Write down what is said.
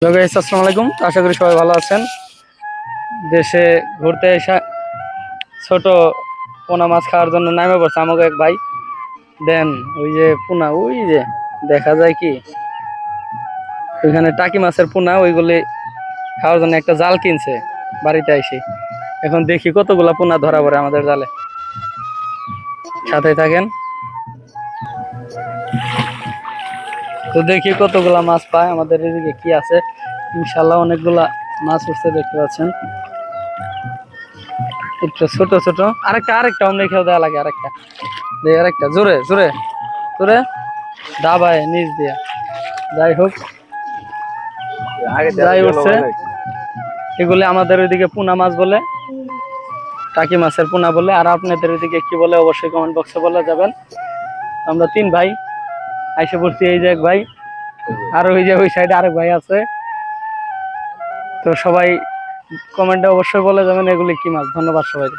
আসসালামু আলাইকুম, আশা করি সবাই ভালো আছেন। দেশে ঘুরতে এসে ছোট পোনা মাছ খাওয়ার জন্য নামে পড়ছে আমাকে এক ভাই। দেন ওই যে পোনা, ওই যে দেখা যায় কি ওইখানে টাকি মাছের পোনা, ওইগুলি খাওয়ার জন্য একটা জাল কিনছে বাড়িতে এসে। এখন দেখি কতগুলা পোনা ধরা পড়ে আমাদের জালে। সাথে থাকেন তো দেখি কতগুলা মাছ পায় আমাদের এদিকে কি আছে। ইনশাল্লাহ অনেকগুলা মাছ উঠছে, দেখতে পাচ্ছেন। একটু ছোট ছোট, আরেকটা অন্য খেয়াল দেওয়া লাগে, আরেকটা জোরে জোরে জোরে দাবায় নিচ দিয়া। যাই হোক, যাই উঠছে। এগুলি আমাদের ওইদিকে পুনা মাছ বলে, টাকি মাছের পোনা বলে। আর আপনাদের ওইদিকে কি বলে অবশ্যই কমেন্ট বক্সে বলে যাবেন। আমরা তিন ভাই আইসে পড়ছি, এই যে এক ভাই, আর ওই যে ওই সাইডে আরেক ভাই আছে। তো সবাই কমেন্টে অবশ্যই বলে যাবেন এগুলি কি মাছ। ধন্যবাদ সবাই।